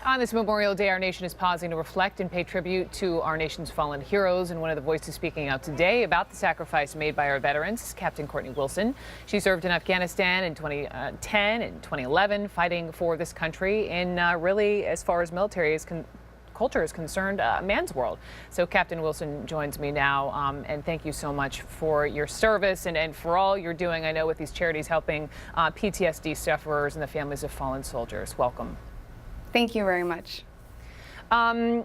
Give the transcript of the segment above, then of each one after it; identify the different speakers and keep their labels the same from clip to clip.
Speaker 1: On this Memorial Day, our nation is pausing to reflect and pay tribute to our nation's fallen heroes. And one of the voices speaking out today about the sacrifice made by our veterans is Captain Courtney Wilson. She served in Afghanistan in 2010 and 2011, fighting for this country in really, as far as military culture is concerned, a man's world. So Captain Wilson joins me now, and thank you so much for your service and for all you're doing, I know, with these charities helping PTSD sufferers and the families of fallen soldiers. Welcome.
Speaker 2: Thank you very much.
Speaker 1: I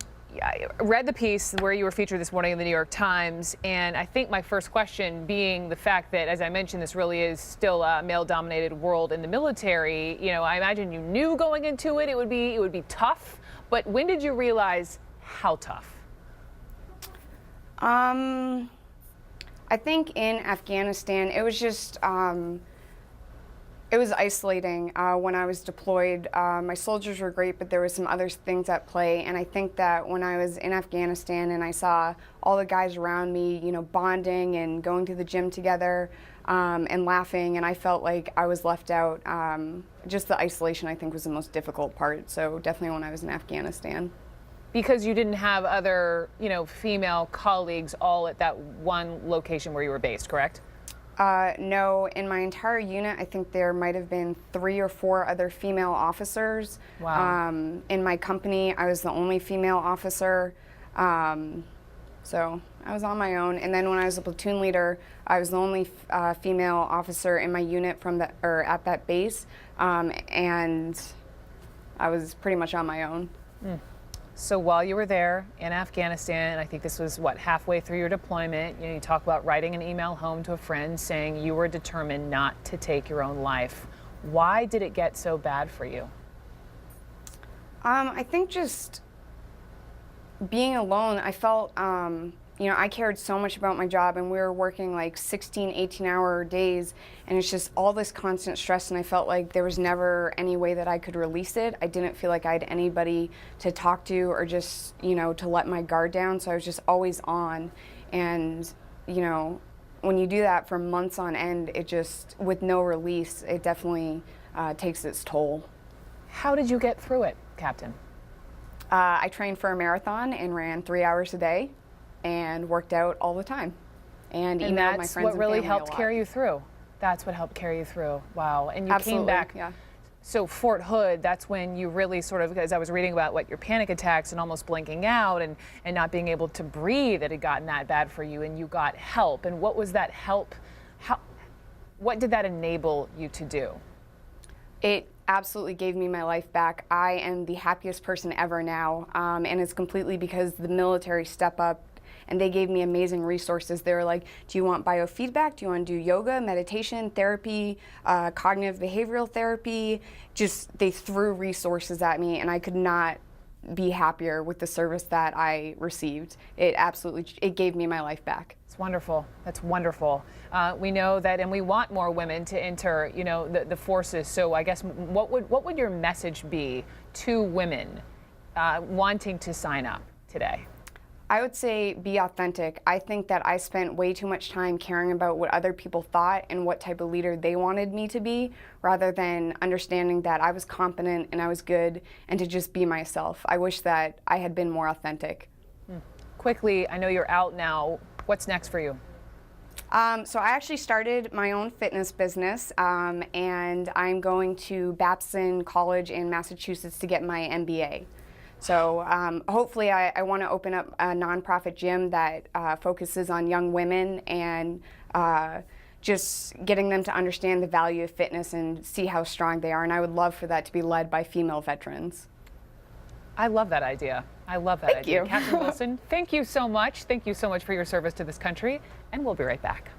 Speaker 1: read the piece where you were featured this morning in the New York Times, and I think my first question being the fact that, as I mentioned, this really is still a male-dominated world in the military. You know, I imagine you knew going into it would be tough, but when did you realize how tough?
Speaker 2: I think in Afghanistan, it was just it was isolating when I was deployed. My soldiers were great, but there was some other things at play. And I think that when I was in Afghanistan and I saw all the guys around me, you know, bonding and going to the gym together and laughing, and I felt like I was left out. Just the isolation, I think, was the most difficult part. So definitely when I was in Afghanistan.
Speaker 1: Because you didn't have other, you know, female colleagues all at that one location where you were based, correct?
Speaker 2: No, in my entire unit, I think there might have been 3 or 4 other female officers.
Speaker 1: Wow.
Speaker 2: In my company, I was the only female officer. So I was on my own. And then when I was a platoon leader, I was the only female officer in my unit at that base. And I was pretty much on my own.
Speaker 1: Mm. So while you were there in Afghanistan, I think this was, what, halfway through your deployment, you know, you talk about writing an email home to a friend saying you were determined not to take your own life. Why did it get so bad for you?
Speaker 2: I think just being alone, I felt, you know, I cared so much about my job, and we were working like 16, 18-hour days, and it's just all this constant stress, and I felt like there was never any way that I could release it. I didn't feel like I had anybody to talk to or just, you know, to let my guard down, so I was just always on. And, you know, when you do that for months on end, it just, with no release, it definitely takes its toll.
Speaker 1: How did you get through it, Captain?
Speaker 2: I trained for a marathon and ran 3 hours a day and worked out all the time and emailed my friends and family a lot.
Speaker 1: That's what really helped carry you through. That's what helped carry you through. Wow. And you
Speaker 2: Absolutely,
Speaker 1: came back.
Speaker 2: Yeah.
Speaker 1: So Fort Hood, that's when you really sort of, as I was reading about your panic attacks and almost blinking out and not being able to breathe, it had gotten that bad for you, and you got help. And what was that help? What did that enable you to do?
Speaker 2: It absolutely gave me my life back. I am the happiest person ever now, and it's completely because the military stepped up and they gave me amazing resources. They were like, do you want biofeedback? Do you want to do yoga, meditation, therapy, cognitive behavioral therapy? Just, they threw resources at me, and I could not be happier with the service that I received. It gave me my life back.
Speaker 1: It's wonderful. That's wonderful. We know that, and we want more women to enter, you know, the forces. So I guess what would your message be to women wanting to sign up today?
Speaker 2: I would say be authentic. I think that I spent way too much time caring about what other people thought and what type of leader they wanted me to be, rather than understanding that I was competent and I was good, and to just be myself. I wish that I had been more authentic.
Speaker 1: Quickly, I know you're out now. What's next for you?
Speaker 2: So I actually started my own fitness business, and I'm going to Babson College in Massachusetts to get my MBA. So hopefully I want to open up a nonprofit gym that focuses on young women and just getting them to understand the value of fitness and see how strong they are. And I would love for that to be led by female veterans.
Speaker 1: I love that idea. I love that idea.
Speaker 2: Thank you.
Speaker 1: Captain Wilson, thank you so much. Thank you so much for your service to this country, and we'll be right back.